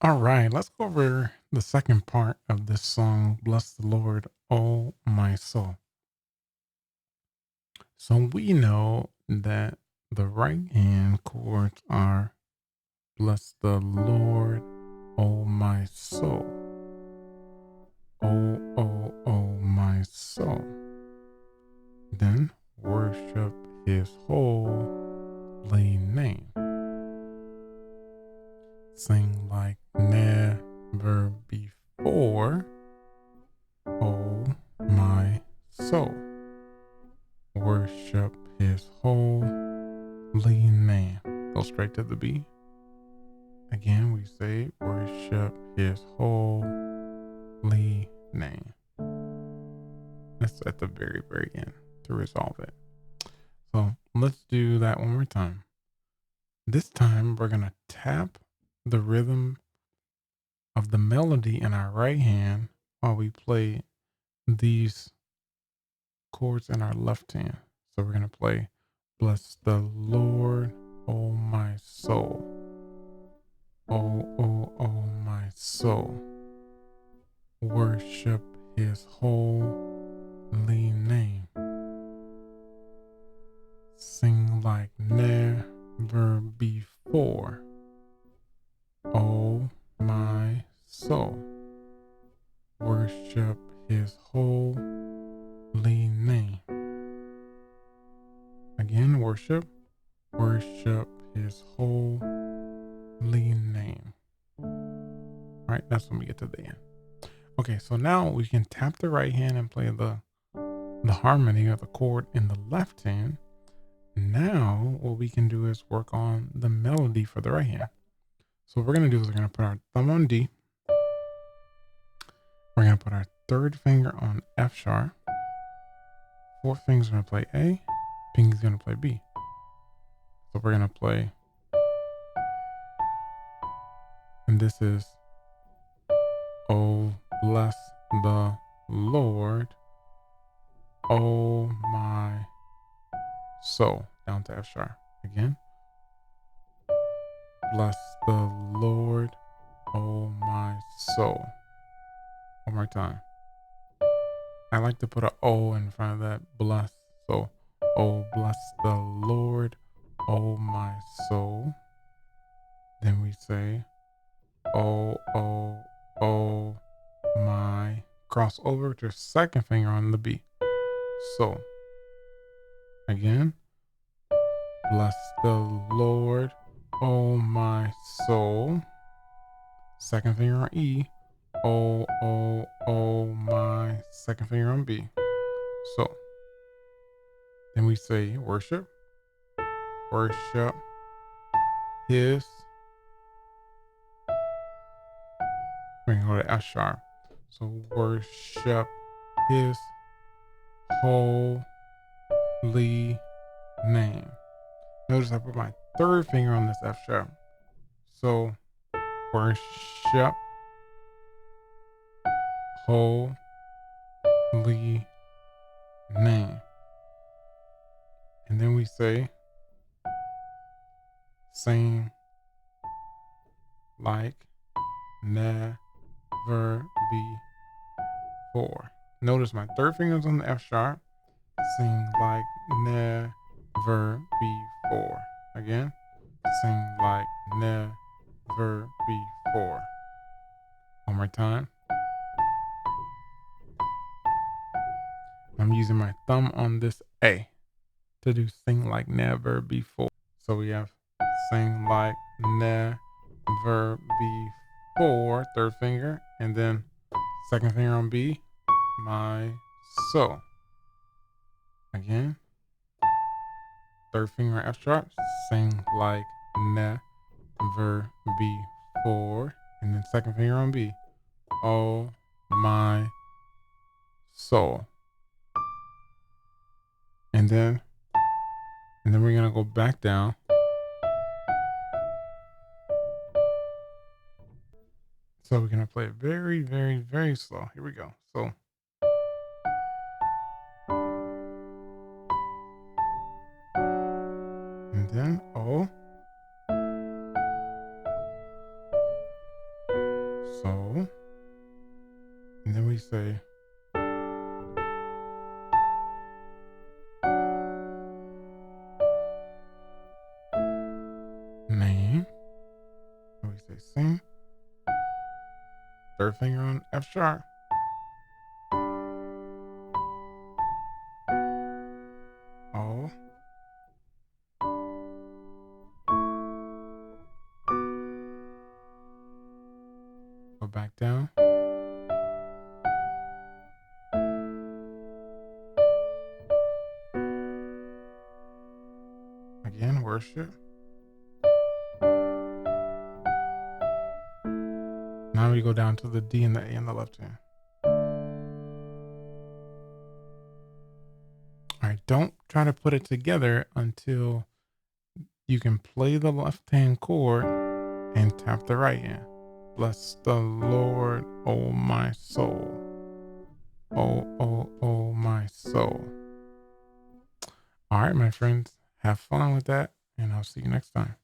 All right, let's go over the second part of this song, Bless the Lord, Oh My Soul. So we know that the right hand chords are Bless the Lord, Oh My Soul. Oh, oh, oh, my soul. Then worship His holy name. Sing like never before, oh my soul. Worship His holy name. Go straight to the B. Again, we say worship His holy name. That's at the very, very end to resolve it. So let's do that one more time. This time we're going to tap the rhythm of the melody in our right hand while we play these chords in our left hand. So we're going to play Bless the Lord, oh my soul. Oh, oh, oh, my soul. Worship His holy name. Sing like never before. Oh, my soul. Worship His holy name. Again, worship His holy name. All right, that's when we get to the end. Okay, so now we can tap the right hand and play the harmony of the chord in the left hand. Now, what we can do is work on the melody for the right hand. So what we're going to do is we're going to put our thumb on D. We're going to put our third finger on F sharp. Fourth finger is going to play A. Pinky is going to play B. So we're going to play, and this is, oh, bless the Lord, oh my soul, down to F sharp. Again, bless the Lord, oh my soul. One more time. I like to put an O in front of that bless. So, oh, bless the Lord, oh my soul. Then we say, oh, oh, oh, my. Cross over to second finger on the B. So, again, bless the Lord, oh my soul. Second finger on E. Oh, oh, oh, my. Second finger on B. So, then we say worship His. We're going to go to F sharp. So, worship His holy name. Notice I put my third finger on this F sharp. So, worship holy name. And then we say, sing like never before. Notice my third finger is on the F sharp. Sing like never before. Again, sing like never before. One more time. I'm using my thumb on this A to do sing like never before. So we have sing like never before, third finger, and then second finger on B, my soul. Again, third finger on F sharp, sing like never before, and then second finger on B, oh my soul. And then we're gonna go back down. So we're gonna play it very, very, very slow. Here we go. So, and then O, Third finger on F sharp. O. Go back down. Again, worship. Now we go down to the D and the A in the left hand. All right, don't try to put it together until you can play the left hand chord and tap the right hand. Bless the Lord, oh my soul. Oh, oh, oh, my soul. All right, my friends, have fun with that, and I'll see you next time.